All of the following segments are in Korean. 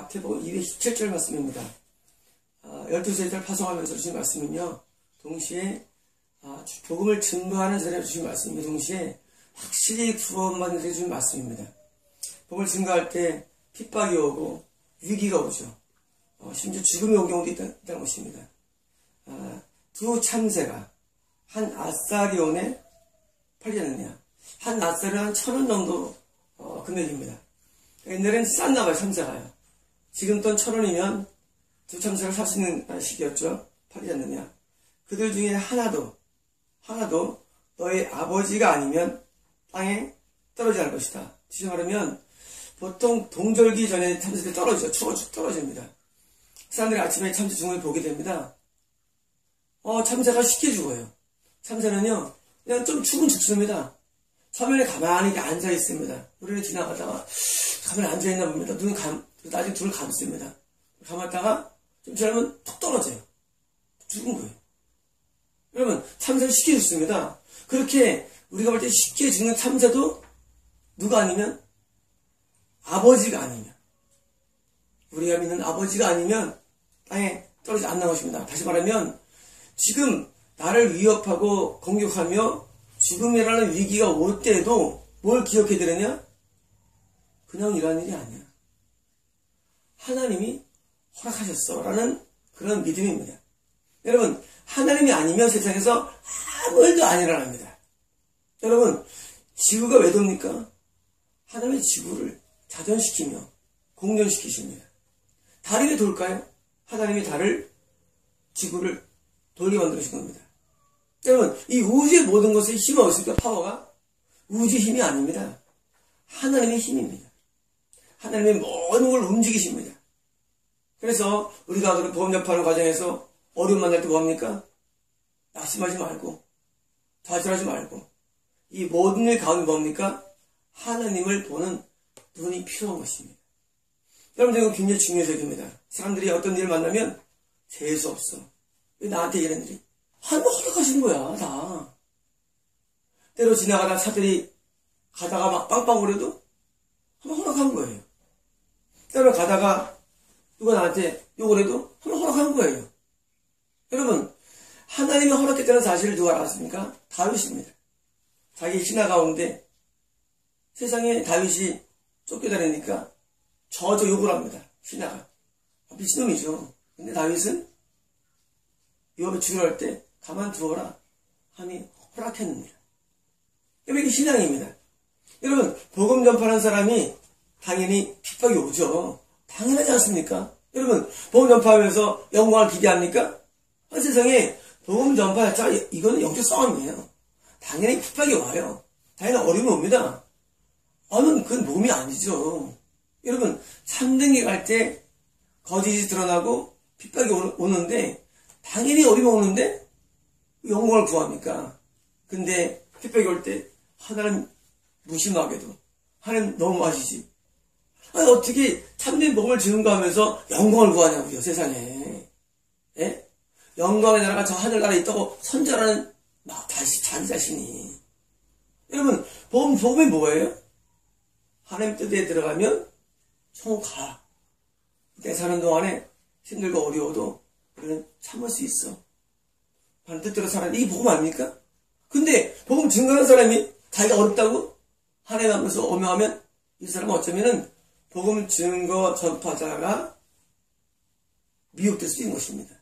마태복음 217절 말씀입니다. 12세대를 파송하면서 주신 말씀은요, 동시에 복음을 증거하는 자리에 주신 말씀이며 동시에 확실히 구원받는 자리에 주신 말씀입니다. 복음을 증거할 때 핍박이 오고 위기가 오죠. 심지어 죽음이 온 경우도 있다는 것입니다. 두 참새가 한 아사리온에 팔지 않느냐. 한 아사리온 한 1,000원 정도 금액입니다. 옛날엔 쌌나 봐요, 참새가요. 지금 돈 1,000원이면 두 참새를 살 수 있는 시기였죠. 팔지 않느냐. 그들 중에 하나도 너의 아버지가 아니면 땅에 떨어지지 않을 것이다. 다시 말하면 보통 동절기 전에 참새들이 떨어지죠. 추워 떨어집니다. 사람들이 아침에 참새 죽음을 보게 됩니다. 참새가 쉽게 죽어요. 참새는요, 그냥 좀 죽은 죽습니다. 서면에 가만히 이렇게 앉아 있습니다. 우리는 지나가다가 가만히 앉아 있나 봅니다. 나중에 눈을 감습니다. 감았다가 좀 지나면 툭 떨어져요. 죽은 거예요. 여러분, 참새는 쉽게 죽습니다. 그렇게 우리가 볼 때 쉽게 죽는 참새도 누가 아니면 아버지가 아니면, 우리가 믿는 아버지가 아니면 땅에 떨어지지 않는 것입니다. 다시 말하면 지금 나를 위협하고 공격하며 죽음이라는 위기가 올 때에도 뭘 기억해야 되느냐? 그냥 이러한 일이 아니야. 하나님이 허락하셨어 라는 그런 믿음입니다. 여러분, 하나님이 아니면 세상에서 아무 일도 안 일어납니다. 여러분, 지구가 왜 돕니까? 하나님의 지구를 자전시키며 공전시키십니다. 달이 왜 돌까요? 하나님이 달을, 지구를 돌게 만들어주신 겁니다. 여러분, 이 우주의 모든 것에 힘이 어딨습니까? 파워가? 우주의 힘이 아닙니다. 하나님의 힘입니다. 하나님의 모든 걸 움직이십니다. 그래서 우리가 그 복음 전파하는 과정에서 어려움 만날 때 뭐합니까? 낙심하지 말고 좌절하지 말고 이 모든 일 가운데 뭡니까? 하나님을 보는 눈이 필요한 것입니다. 여러분, 이거 굉장히 중요해서 얘기입니다. 사람들이 어떤 일을 만나면 재수 없어. 왜 나한테 이런 일이? 하나님 허락하신 거야, 다. 때로 지나가다 차들이 가다가 막 빵빵거려도 한번 허락한 거예요. 때로 가다가 누가 나한테 욕을 해도 한번 허락한 거예요. 여러분, 하나님이 허락했다는 사실을 누가 알았습니까? 다윗입니다. 자기 신하 가운데 세상에 다윗이 쫓겨다니니까 저저 욕을 합니다. 신하가. 미친놈이죠. 근데 다윗은 요압이 죽으려 할 때 가만두어라 하니 허락했느니라. 여러분, 이게 신앙입니다. 여러분, 복음 전파하는 사람이 당연히 핍박이 오죠. 당연하지 않습니까? 여러분, 복음 전파하면서 영광을 기대합니까? 세상에 복음 전파, 이거는 영적 싸움이에요. 당연히 핍박이 와요. 당연히 어려움이 옵니다. 그건 몸이 아니죠. 여러분, 3등기 갈 때 거짓이 드러나고 핍박이 오는데 당연히 어려움이 오는데 영광을 구합니까? 근데 핍박이 올 때 하나님 무심하게도 하나님 너무하시지. 어떻게 참된 복음을 증거 하면서 영광을 구하냐고요, 세상에. 예? 영광의 나라가 저 하늘나라에 있다고 선전하는 다시 자기 자신이. 여러분, 복음이 뭐예요? 하나님 뜻에 들어가면 천국 가. 내 사는 동안에 힘들고 어려워도 우리는 참을 수 있어. 하나님 뜻대로 살아야 돼. 이게 복음 아닙니까? 근데 복음 증거하는 사람이 자기가 어렵다고 하나님 앞에서 오명하면 이 사람은 어쩌면은 복음 증거 전파자가 미혹될 수 있는 것입니다.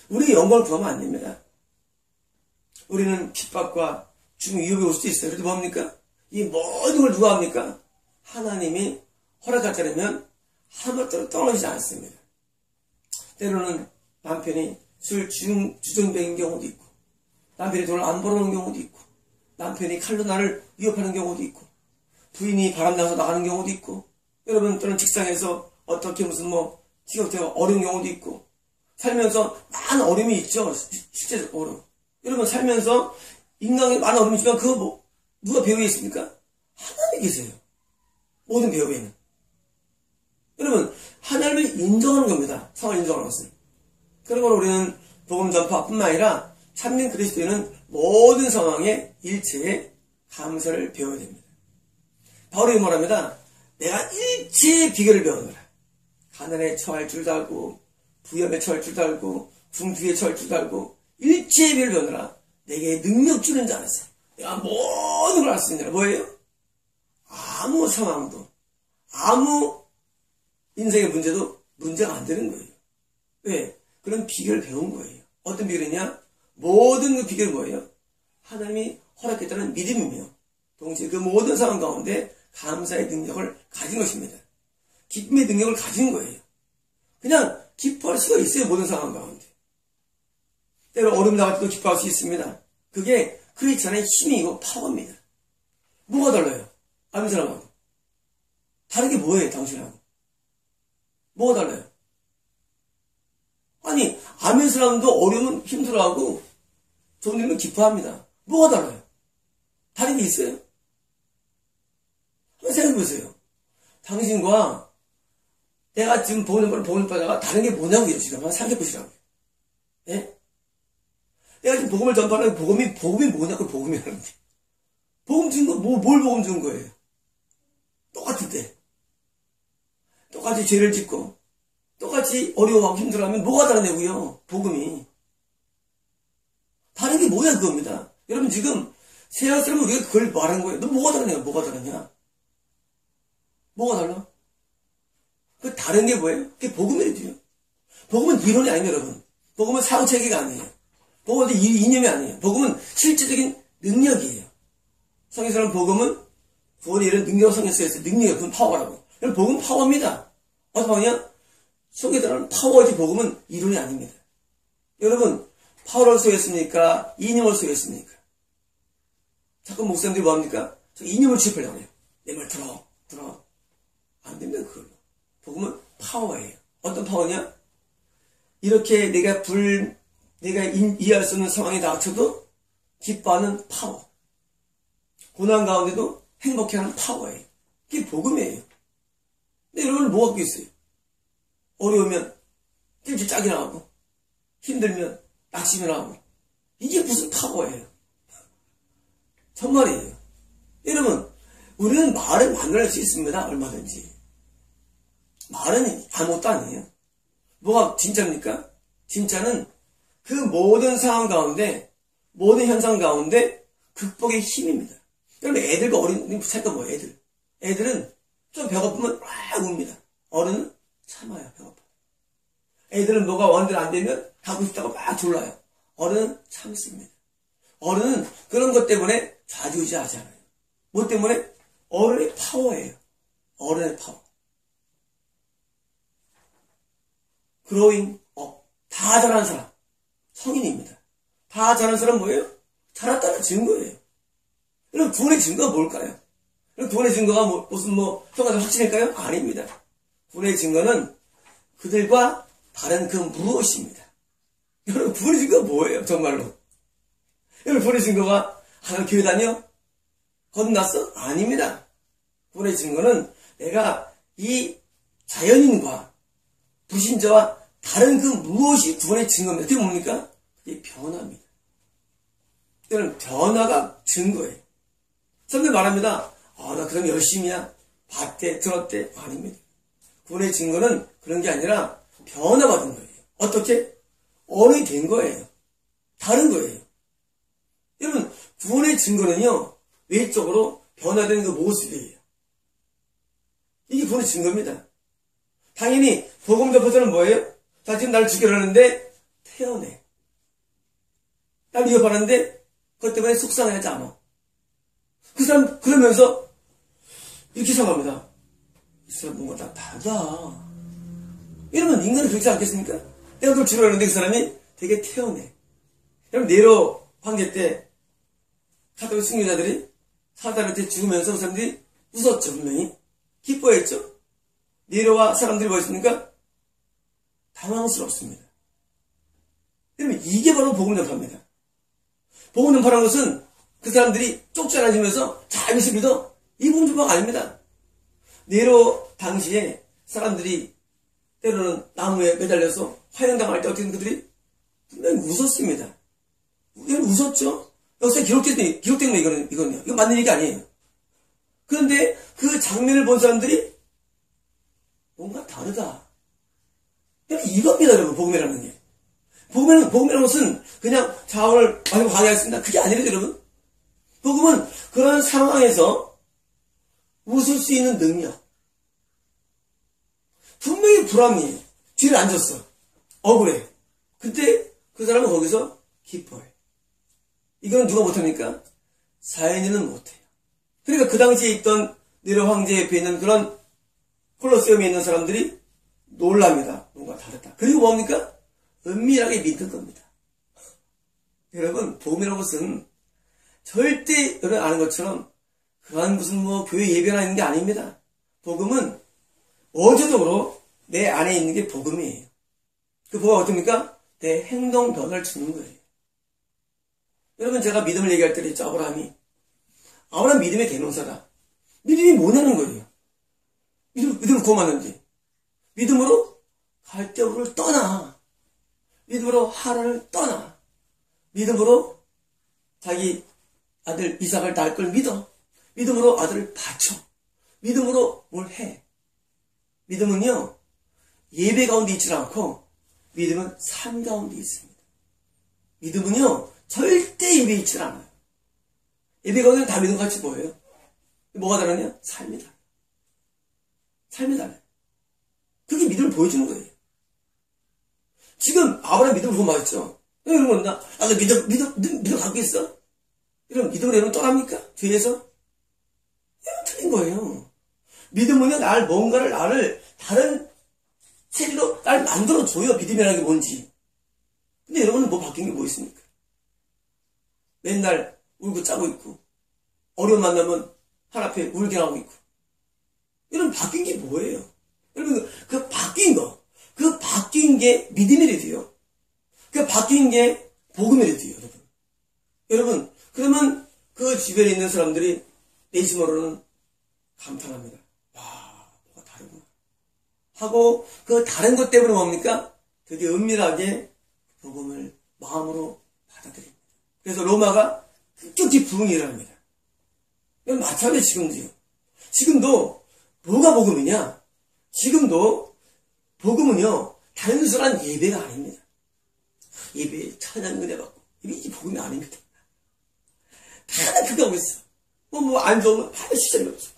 우리 영광을 구하면 안 됩니다. 우리는 핍박과 죽음 위협이 올 수도 있어요. 그래도 뭡니까? 이 모든 걸 누가 합니까? 하나님이 허락하자면 하나도 떨어지지 않습니다. 때로는 남편이 술 주정뱅인 경우도 있고, 남편이 돈을 안 벌어놓은 경우도 있고, 남편이 칼로 나를 위협하는 경우도 있고, 부인이 바람나서 나가는 경우도 있고, 여러분, 또는 직장에서 어떻게 무슨 직업대가 어려운 경우도 있고, 살면서 많은 어려움이 있죠. 실제적으로. 여러분, 살면서 인간에 많은 어려움이 있지만 그거 누가 배후에 있습니까? 하나님이 계세요. 모든 배후에는. 여러분, 하나님을 인정하는 겁니다. 상황을 인정하는 것은. 그러므로 우리는 복음 전파뿐만 아니라 참된 그리스도인은 모든 상황에 일체에 감사를 배워야 됩니다. 바울이 뭐랍니다. 내가 일체의 비결을 배우노라. 가난에 처할 줄도 알고 부염에 처할 줄도 알고 궁두에 처할 줄도 알고 일체의 별을 변하라 내게 능력 주는 자 안에서 내가 모든 걸 알 수 있느라. 뭐예요? 아무 상황도 아무 인생의 문제도 문제가 안 되는 거예요. 왜? 그런 비결을 배운 거예요. 어떤 비결이냐? 모든 그 비결은 뭐예요? 하나님이 허락했다는 믿음이며 동시에 그 모든 상황 가운데 감사의 능력을 가진 것입니다. 기쁨의 능력을 가진 거예요. 그냥 기뻐할 수가 있어요. 모든 상황 가운데. 때로 얼음 나갈 때도 기뻐할 수 있습니다. 그게 크리스찬의 힘이고 파워입니다. 뭐가 달라요? 아멘 사람하고. 다른 게 뭐예요? 당신하고. 뭐가 달라요? 아니 아멘 사람도 어려우면 힘들어하고 좋은 일은 기뻐합니다. 뭐가 달라요? 다른 게 있어요? 한번 생각해보세요. 당신과 내가 지금 복음을 받아가 다른 게 뭐냐고요. 지금 한번 생각해보시라고요. 예? 내가 지금 복음을 전파하는 복음이 뭐냐고 복음이라는 게. 복음 준 거, 뭘 복음 준 거예요? 똑같은데. 똑같이 죄를 짓고, 똑같이 어려워하고 힘들어하면 뭐가 다르냐고요? 복음이. 다른 게 뭐야 그겁니다. 여러분 지금 세상 사람은 우리가 그걸 말한 거예요. 너 뭐가 다르냐? 뭐가 다르냐? 뭐가 달라? 그 다른 게 뭐예요? 그게 복음이래요. 복음은 이론이 아니에요, 여러분. 복음은 사고체계가 아니에요. 복음은 이념이 아니에요. 복음은 실제적인 능력이에요. 성경에서는 복음은 구원의 이런 능력 성경에 쓰여있어요. 능력이 그건 파워라고. 여러분 복음은 파워입니다. 어떤 파워냐? 성경에서는 파워지 복음은 이론이 아닙니다. 여러분 파워를 쓰였습니까? 이념을 쓰였습니까? 자꾸 목사님들이 뭐합니까? 저 이념을 취급하려고 해요. 내 말 들어. 안 됩니다, 그걸로. 복음은 파워예요. 어떤 파워냐? 이렇게 내가 이해할 수 없는 상황에 닥쳐도 기뻐하는 파워. 고난 가운데도 행복해하는 파워예요. 그게 복음이에요. 근데 여러분 뭐 갖고 있어요? 어려우면 일찍 짝이 나가고 힘들면 낙심이 나가고 이게 무슨 파워예요? 정말이에요. 여러분 우리는 말을 만들어낼 수 있습니다. 얼마든지. 말은 아무것도 아니에요. 뭐가 진짜입니까? 진짜는 그 모든 상황 가운데 모든 현상 가운데 극복의 힘입니다. 여러분 애들과 어린이 살까 뭐예요? 애들은 좀 배고프면 막 웁니다. 어른은 참아요. 배고파. 애들은 뭐가 원대로 안 되면 가고 싶다고 막 졸라요. 어른은 참습니다. 어른은 그런 것 때문에 좌지우지하지 않아요. 뭐 때문에? 어른의 파워예요. 어른의 파워. growing up. 다 자란 사람. 성인입니다. 다 자란 사람 뭐예요? 자랐다는 증거예요. 여러분 구원의 증거가 뭘까요? 여러분 구원의 증거가 무슨 평가적 확신일까요? 아닙니다. 구원의 증거는 그들과 다른 그 무엇입니다. 여러분 구원의 증거가 뭐예요? 정말로. 여러분 구원의 증거가 하나 교회 다녀? 거듭났어? 아닙니다. 구원의 증거는 내가 이 자연인과 불신자와 다른 그 무엇이 구원의 증거입니다. 그게 뭡니까? 그게 변화입니다. 여러분 변화가 증거예요. 사람들 말합니다. 나 그럼 열심히야. 봤대 들었대. 아닙니다. 구원의 증거는 그런 게 아니라 변화받은 거예요. 어떻게? 어른이 된 거예요. 다른 거예요. 여러분 구원의 증거는요. 외적으로 변화되는 그 모습이에요. 이게 구원의 증거입니다. 당연히 복음 전파자는 뭐예요? 자 지금 나를 죽여라는데 태어내. 나를 위협하는데 그것 때문에 속상하지 않아. 그 사람 그러면서 이렇게 생각합니다. 이 사람 뭔가 다 다르다. 이러면 인간은 그렇지 않겠습니까? 내가 그걸 죽여라는데 그 사람이 되게 태어내. 여러분 네로 황제 때 가톨릭 순교자들이 사단한테 죽으면서 그 사람들이 웃었죠. 분명히. 기뻐했죠. 네로와 사람들이 뭐였습니까? 당황스럽습니다. 여러분 이게 바로 복음 전파입니다. 복음 전파라는 것은 그 사람들이 쫓겨나지면서 잘 예수 믿어. 이 복음 전파가 아닙니다. 네로 당시에 사람들이 때로는 나무에 매달려서 화형당할 때 어떻게 그들이 분명히 웃었습니다. 웃었죠? 역사에 기록된 거 이거는요. 이거 맞는 얘기 아니에요. 그런데 그 장면을 본 사람들이 뭔가 다르다. 이겁니다, 여러분, 복음이라는 게. 복음이라는 것은 그냥 자, 오늘 말씀 강의하겠습니다. 그게 아니래요, 여러분. 복음은 그런 상황에서 웃을 수 있는 능력. 분명히 불합리해요. 뒤를 앉았어. 억울해. 근데 그 사람은 거기서 기뻐해. 이건 누가 못합니까? 자연인은 못해요. 그러니까 그 당시에 있던 네로 황제 옆에 있는 그런 콜로세움에 있는 사람들이 놀랍니다. 뭔가 다르다. 그리고 뭡니까? 은밀하게 믿는 겁니다. 여러분, 복음이라는 것은 절대 여러분 아는 것처럼 그런 무슨 교회 예배나 있는 게 아닙니다. 복음은 원초적으로 내 안에 있는 게 복음이에요. 그 복음은 어떻습니까? 내 행동 변화를 주는 거예요. 여러분, 제가 믿음을 얘기할 때 그랬죠. 아브라함 믿음의 대명사다. 믿음이 뭐냐는 거예요. 믿음을 구원하는지. 믿음으로 갈대우를 떠나. 믿음으로 하란을 떠나. 믿음으로 자기 아들 이삭을 낳을 걸 믿어. 믿음으로 아들을 바쳐. 믿음으로 뭘 해. 믿음은요, 예배 가운데 있지 않고 믿음은 삶 가운데 있습니다. 믿음은요, 절대 예배에 있지 않아요. 예배 가운데는 다 믿음 같이 보여요. 뭐가 다르냐? 삶이 달라요. 삶이 달라요. 그게 믿음을 보여주는 거예요. 지금 아브라함 믿음을 보면 맞죠? 이런 건다. 너 믿음 갖고 있어? 이런 믿음을 여러분 떠납니까? 뒤에서? 이건 틀린 거예요. 믿음은요, 나를 다른 체리로 날 만들어줘요. 믿음이라는 게 뭔지. 근데 여러분은 뭐 바뀐 게 뭐 있습니까? 맨날 울고 짜고 있고, 어려움 만나면 한 앞에 울게 하고 있고. 이런 바뀐 게 뭐예요? 여러분, 그 바뀐 게 믿음이래도요. 그 바뀐 게 복음이래도요, 여러분. 여러분, 그러면 그 주변에 있는 사람들이 내심으로는 감탄합니다. 와, 뭐가 다르구나. 하고, 그 다른 것 때문에 뭡니까? 되게 은밀하게 복음을 마음으로 받아들입니다. 그래서 로마가 급격히 부흥이 일어납니다. 마찬가지로 지금도요. 지금도 뭐가 복음이냐? 지금도 복음은요, 단순한 예배가 아닙니다. 예배 찬양 은혜 받고 이게 복음이 아닙니다. 다들 그거 하고 있어. 안 좋으면 다들 시절이 없어.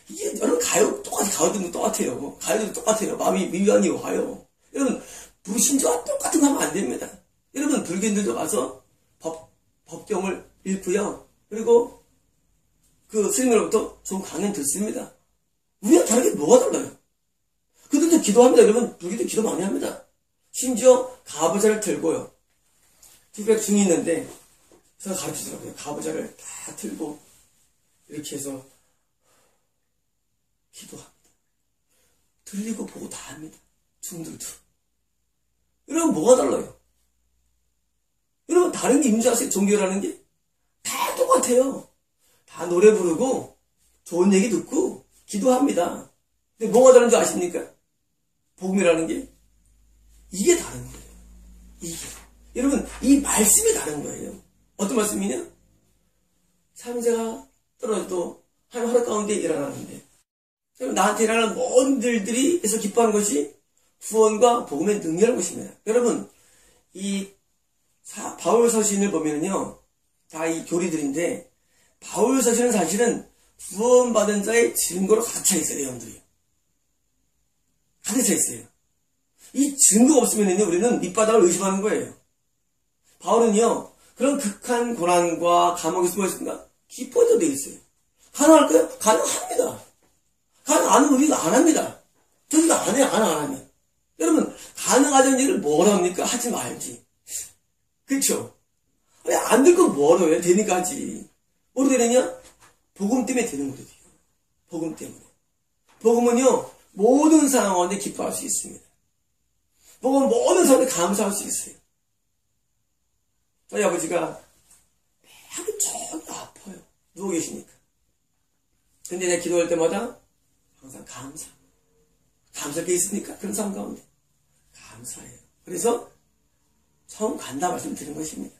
이게 여러분 가요도 똑같아요. 가요도 똑같아요. 마음이 미완이 와요. 여러분 불신자와 똑같은 거 하면 안 됩니다. 여러분 불교인들도 가서 법경을 읽고요. 그리고 그 스님으로부터 좋은 강연 듣습니다. 우리가 다르게 뭐가 달라요? 그들도 기도합니다. 여러분 불교도 기도 많이 합니다. 심지어 가부좌를 들고요. 특별 중이 있는데 제가 가르치더라고요. 가부좌를 다 들고 이렇게 해서 기도합니다. 들리고 보고 다 합니다. 중들도. 여러분 뭐가 달라요? 여러분 다른 게 있는지 아세요? 종교라는 게? 다 똑같아요. 다 노래 부르고 좋은 얘기 듣고 기도합니다. 근데 뭐가 다른지 아십니까? 복음이라는 게 이게 다른 거예요. 이게. 여러분 이 말씀이 다른 거예요. 어떤 말씀이냐? 삼세가 떨어져도 하루 가운데 일어나는데 나한테 일어나는 모든 일들이 에서 기뻐하는 것이 구원과 복음의 능력이라는 것입니다. 여러분 이 바울 서신을 보면요 다 이 교리들인데 바울 서신은 사실은 구원받은 자의 증거로 가득 차 있어요. 내용들이 가득 차 있어요. 이 증거가 없으면요 우리는 밑바닥을 의심하는 거예요. 바울은요 그런 극한 고난과 감옥에 숨어 있습니다. 기뻐져 돼 있어요. 가능할까요? 가능합니다. 가능 안 하면 우리가 안 합니다. 저희가 안 해요. 안 하면. 여러분 가능하다는 얘기를 뭐라 합니까? 하지 말지. 그렇죠? 안 될 건 뭐로 해요? 되니까 하지. 뭐로 되느냐? 복음 때문에 되는 거예요. 복음 때문에. 복음은요 모든 상황 가운데 기뻐할 수 있습니다. 복음은 모든 상황에 감사할 수 있어요. 저희 아버지가 하루 종일 아파요. 누워 계시니까. 근데 내가 기도할 때마다 항상 감사할 게 있습니까? 그런 상황 가운데 감사해요. 그래서 처음 간다 말씀드린 것입니다.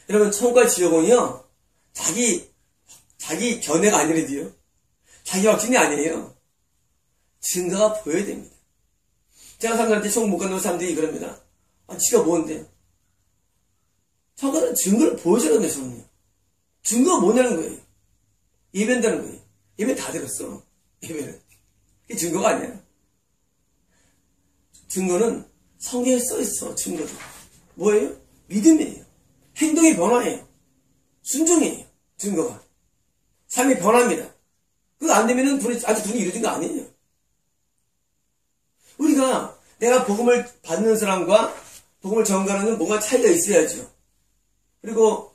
여러분 천국과 지옥은요 자기 견해가 아니래도요 자기 확신이 아니에요. 증거가 보여야 됩니다. 제가 사람들한테 총 못 갖는 사람들이 그럽니다. 아, 지가 뭔데? 저거는 증거를 보여주라는 거예요, 저는요. 증거가 뭐냐는 거예요. 예배한다는 거예요. 예배 다 들었어. 예배는. 그게 증거가 아니야. 증거는 성경에 써있어, 증거도. 뭐예요? 믿음이에요. 행동의 변화예요. 순종이에요. 증거가. 삶의 변화입니다. 그거 안 되면은 아직 눈이 이루어진 거 아니에요. 우리가 내가 복음을 받는 사람과 복음을 전가하는 뭔가 차이가 있어야죠. 그리고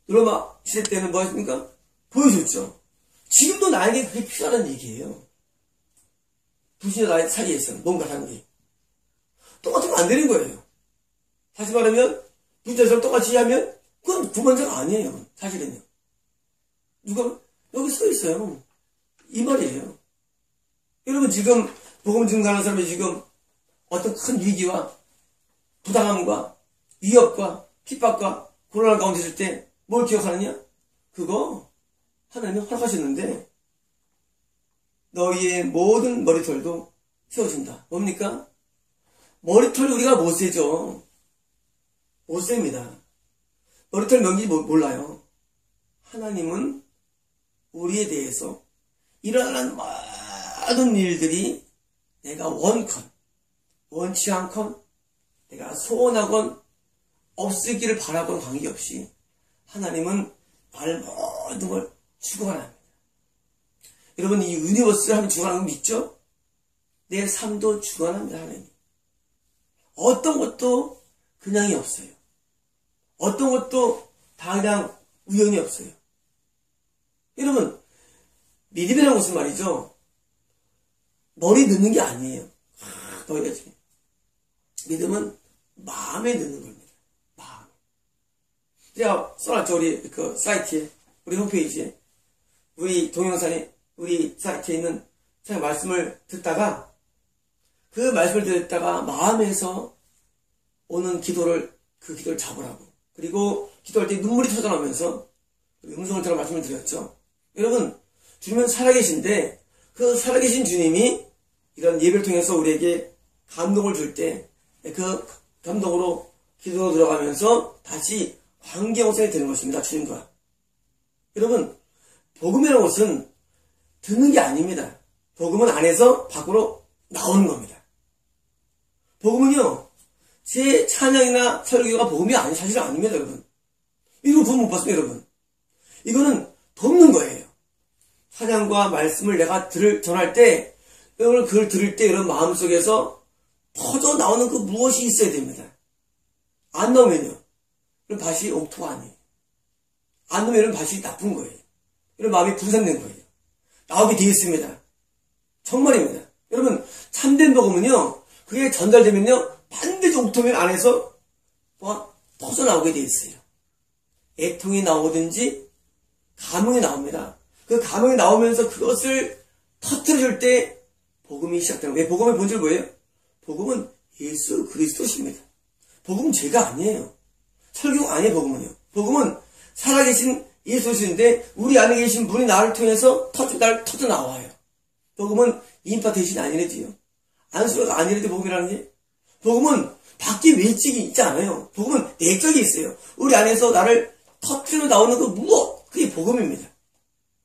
로마 시대 때는 뭐 했습니까? 보여줬죠. 지금도 나에게 그게 필요하다는 얘기예요. 부신과 나의 사이에서는 뭔가 하는 게. 똑같으면 안 되는 거예요. 다시 말하면 부자처럼 똑같이 하면 그건 구원자가 아니에요. 사실은요. 누가 여기 써 있어요. 이 말이에요. 여러분 지금 복음 증거하는 사람이 지금 어떤 큰 위기와 부당함과 위협과 핍박과 고난을 가운데 있을 때 뭘 기억하느냐? 그거 하나님이 허락하셨는데 너희의 모든 머리털도 세워진다. 뭡니까? 머리털 우리가 못 세죠. 못 셉니다. 머리털 명기 몰라요. 하나님은 우리에 대해서 일어나는 많은 일들이 내가 원컨, 원치 않건, 내가 소원하건, 없으기를 바라건 관계없이 하나님은 나를 모든 걸 주관합니다. 여러분 이 유니버스를 하나님 주관하는 거 믿죠? 내 삶도 주관합니다. 하나님. 어떤 것도 그냥이 없어요. 어떤 것도 다 그냥 우연이 없어요. 여러분 믿음이라는 것은 말이죠. 머리 넣는 게 아니에요. 넣어야지. 믿음은 마음에 넣는 겁니다. 마음. 제가 써놨죠. 우리 그 사이트에, 우리 홈페이지에, 우리 동영상에, 우리 사이트에 있는 제가 말씀을 듣다가 그 말씀을 듣다가 마음에서 오는 기도를 그 기도를 잡으라고. 그리고 기도할 때 눈물이 터져나오면서 음성을 들어 말씀을 드렸죠. 여러분 주님은 살아계신데 그 살아계신 주님이 이런 예배를 통해서 우리에게 감동을 줄 때 그 감동으로 기도로 들어가면서 다시 관계형성이 되는 것입니다. 주님과. 여러분 복음이라는 것은 듣는 게 아닙니다. 복음은 안에서 밖으로 나오는 겁니다. 복음은요 제 찬양이나 설교가 복음이 아니 사실은 아닙니다. 여러분 이거 돈 못 받습니다. 여러분 이거는 돕는 거예요. 찬양과 말씀을 내가 전할 때 여러분 그걸 들을 때 여러분 마음속에서 터져 나오는 그 무엇이 있어야 됩니다. 안 나오면요 그럼 밭이 옥토가 아니에요. 안 나오면 밭이 나쁜 거예요. 이런 마음이 분산된 거예요. 나오게 되어 있습니다. 정말입니다. 여러분 참된 복음은요 그게 전달되면요 반드시 옥토면 안에서 터져 나오게 되어 있어요. 애통이 나오든지 감흥이 나옵니다. 그 감흥이 나오면서 그것을 터뜨려줄 때 복음이 시작되는 거예요. 왜 복음의 본질 뭐예요? 복음은 예수 그리스도십니다. 복음은 죄가 아니에요. 설교가 아니에요. 복음은요. 복음은 살아계신 예수신데 우리 안에 계신 분이 나를 통해서 터져 나와요. 복음은 임파테이션이 아니래도요. 안수가 아니래도 복음이라는 게 복음은 밖에 외적이 있지 않아요. 복음은 내적이 있어요. 우리 안에서 나를 터뜨려 나오는 그 무엇 그게 복음입니다.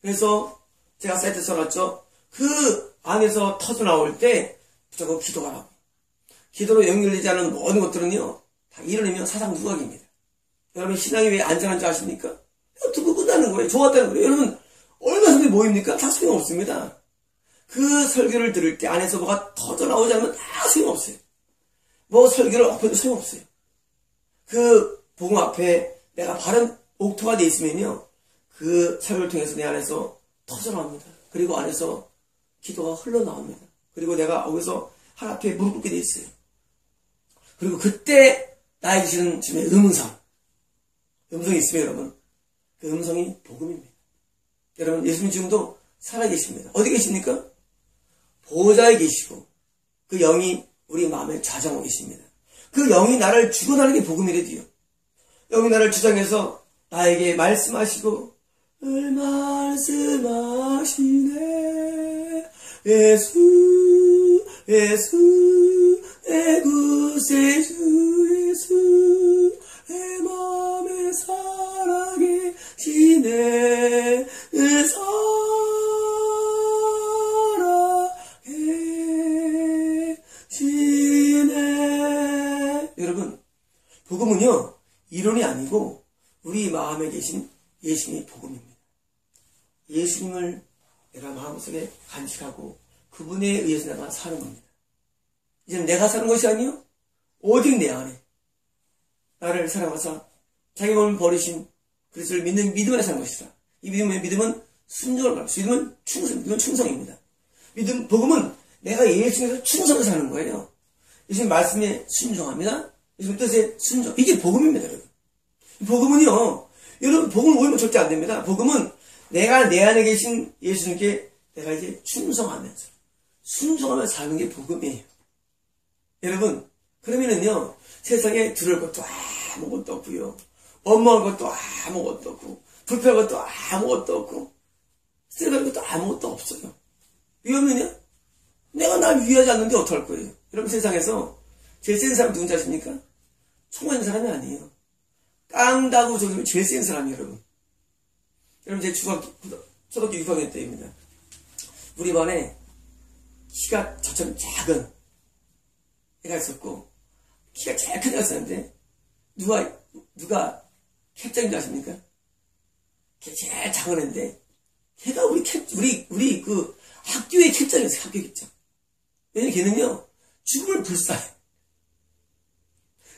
그래서 제가 사이트에 써놨죠. 그 안에서 터져 나올 때 무조건 기도하라고. 기도로 연결되지 않은 모든 것들은요 다 이뤄내면 사상 누각입니다. 여러분 신앙이 왜 안전한 줄 아십니까? 듣고 끝나는 거예요. 좋았다는 거예요. 여러분 얼마나 사람들이 모입니까? 다 소용없습니다. 그 설교를 들을 때 안에서 뭐가 터져 나오지 않으면 다 소용없어요. 뭐 설교를 엎어도 소용없어요. 그 복음 앞에 내가 바른 옥토가 돼 있으면요 그 설교를 통해서 내 안에서 터져 나옵니다. 그리고 안에서 기도가 흘러나옵니다. 그리고 내가 거기서 하나님 앞에 무릎 꿇게 돼 있어요. 그리고 그때 나에게 주시는 주님의 음성이 있으면 여러분 그 음성이 복음입니다. 여러분 예수님 지금도 살아계십니다. 어디 계십니까? 보좌에 계시고 그 영이 우리 마음에 좌정하고 계십니다. 그 영이 나를 주관하는 게 복음이래도요. 영이 나를 주장해서 나에게 말씀하시고 늘 말씀하시네 예수 글쎄 주 예수 내 맘에 살아계시네 살아계시네. 여러분, 복음은요 이론이 아니고 우리 마음에 계신 예수님의 복음입니다. 예수님을 내가 마음속에 간직하고 그분에 의해서 내가 사는 겁니다. 이제는 내가 사는 것이 아니요 오직 내 안에 나를 사랑하사 자기 몸을 버리신 그리스도를 믿는 믿음 안에 사는 것이다. 이 믿음은 순종을 말합니다. 믿음은 충성입니다. 믿음, 복음은 내가 예수님에서 충성을 사는 거예요. 예수님 말씀에 순종합니다. 예수님 뜻에 순종. 이게 복음입니다, 여러분. 복음은요, 여러분, 복음을 모이면 절대 안 됩니다. 복음은 내가 내 안에 계신 예수님께 내가 이제 충성하면서, 순종하면서 사는 게 복음이에요. 여러분, 그러면은요, 세상에 두려울 것도 아무것도 없고요. 원망할 것도 아무것도 없고, 불편할 것도 아무것도 없고, 스트레스 것도 아무것도 없어요. 이러면요, 내가 날 위하지 않는데 어떡할 거예요? 여러분, 세상에서 제일 센 사람 누군지 아십니까? 총맞는 사람이 아니에요. 깡다구 저기면 제일 센 사람이에요, 여러분. 여러분, 제 초등학교 6학년 때입니다. 우리 반에 키가 저처럼 작은 애가 있었고, 키가 제일 큰 애가 있었는데, 누가 캡장인 줄 아십니까? 걔 제일 작은 애인데, 걔가 우리 그 학교의 캡장이었어요, 학교 캡장. 왜냐면 걔는요, 죽음을 불사해.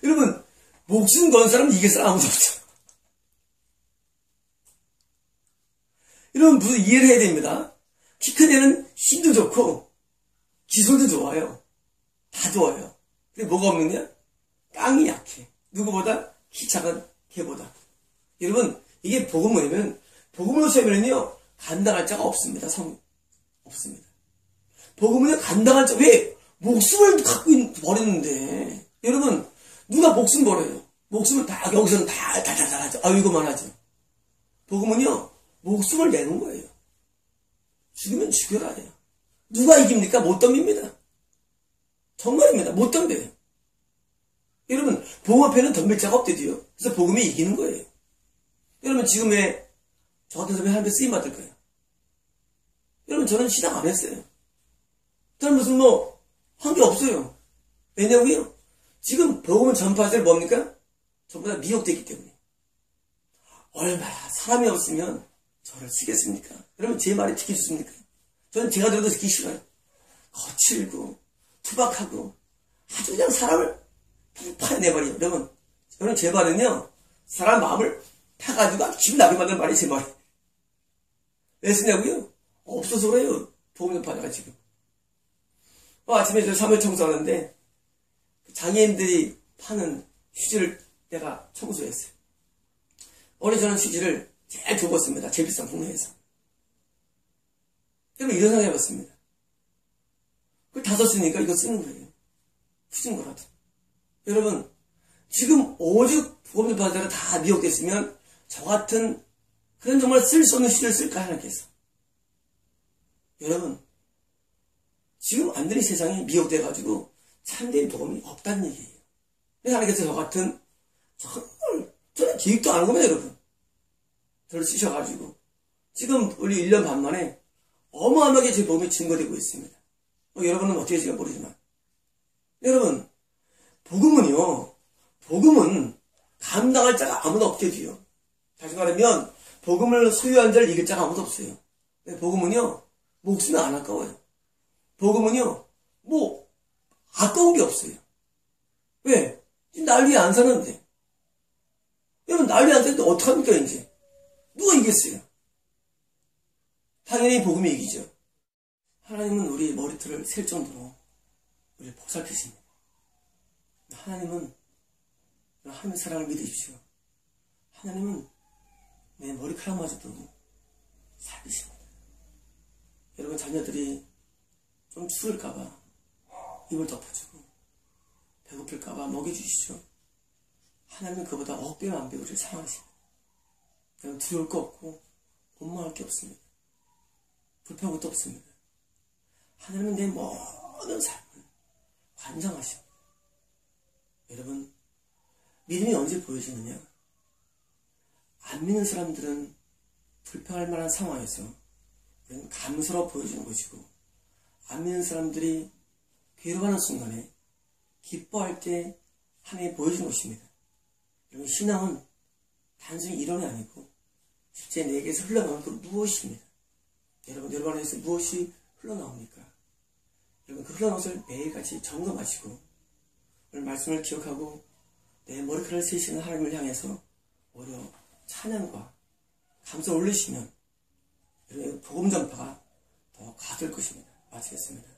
여러분, 목숨 건 사람은 이길 사람 아무도 없어. 여러분, 무슨 이해를 해야 됩니다. 키 큰 애는 힘도 좋고, 기술도 좋아요. 다 좋아요. 근데 뭐가 없느냐? 깡이 약해. 누구보다 키 작은 걔보다. 여러분, 이게 복음 뭐냐면, 복음으로 세면은요, 감당할 자가 없습니다. 없습니다. 복음은요, 감당할 자, 왜? 목숨을 갖고 버리는데. 여러분, 누가 목숨 버려요? 목숨은 다, 여기서는 다 하죠. 이거만 하죠. 복음은요, 목숨을 내는 거예요. 죽으면 죽여라 해요. 누가 이깁니까? 못 덤빕니다. 정말입니다. 못 덤벼요. 여러분, 복음 앞에는 덤빌 자가 없대도요. 그래서 복음이 이기는 거예요. 여러분, 지금 왜 저 같은 사람이 하나님께 쓰임 받을 거예요? 여러분, 저는 신앙 안 했어요. 저는 무슨 한 게 없어요. 왜냐고요? 지금 복음을 전파할 때 뭡니까? 전부 다 미혹되기 때문에. 얼마나 사람이 없으면 저를 쓰겠습니까? 여러분, 제 말이 듣기 좋습니까? 저는 제가 들어도 듣기 싫어요. 거칠고 투박하고 아주 그냥 사람을 파내버려요. 여러분 제 말은요, 사람 마음을 타가지고 기분 나게 만드는 말이 제 말이에요. 왜 쓰냐고요? 없어서 그래요. 복음 전파자가 지금. 아침에 저 사무엘 청소하는데 장애인들이 파는 휴지를 내가 청소했어요. 원래 저는 휴지를 제일 좁았습니다. 제일 비싼 국내에서. 여러분, 이런 생각 해봤습니다. 그걸 다 썼으니까 이거 쓰는 거예요. 후진 거라도. 여러분, 지금 오죽 복음 전파자가 다 미혹됐으면 저 같은 그런 정말 쓸 수 없는 휴지를 쓸까 하나님께서. 여러분, 지금 완전히 세상이 미혹돼가지고 참된 복음이 없다는 얘기예요. 그래서 하나님께서 저 같은 정말 저는 기획도 안 한 겁니다, 여러분. 저를 쓰셔가지고 지금 우리 1년 반 만에 어마어마하게 제 복음이 증거되고 있습니다. 여러분은 어떻게 지금 모르지만, 여러분, 복음은 감당할 자가 아무도 없게 돼요. 다시 말하면 복음을 소유한 자를 이길 자가 아무도 없어요. 복음은요, 목숨이 안 아까워요. 복음은요, 아까운 게 없어요. 왜? 지금 난리에 안 사는데. 여러분, 난리에 안 사는데 어떡합니까, 이제? 누가 이겼어요? 당연히 복음이 이기죠. 하나님은 우리 머리털을 셀 정도로 우리를 보살피십니다. 하나님은 하나님의 사랑을 믿으십시오. 하나님은 내 머리카락마저도 살피십니다. 여러분, 자녀들이 좀 추울까봐 입을 덮어주고 배고플까봐 먹여주시죠. 하나님은 그보다 억배 만배 우리를 사랑하십니다. 여러분, 두려울 거 없고 원망할 게 없습니다. 불평할 것도 없습니다. 하나님은 내 모든 삶을 관장하십니다. 믿음이 언제 보여지느냐? 안 믿는 사람들은 불평할 만한 상황에서 우리는 감사로 보여주는 것이고, 안 믿는 사람들이 괴로워하는 순간에 기뻐할 때 하나님이 보여주는 것입니다. 여러분, 신앙은 단순히 이론이 아니고 실제 내게서 흘러나오는 그 무엇입니다. 여러분 안에서 무엇이 흘러나옵니까? 여러분, 그 흘러나온 것을 매일같이 점검하시고 오늘 말씀을 기억하고 내 머리카락을 세시는 하나님을 향해서 오히려 찬양과 감사 올리시면 여러분 복음 전파가 더 가될 것입니다. 마치겠습니다.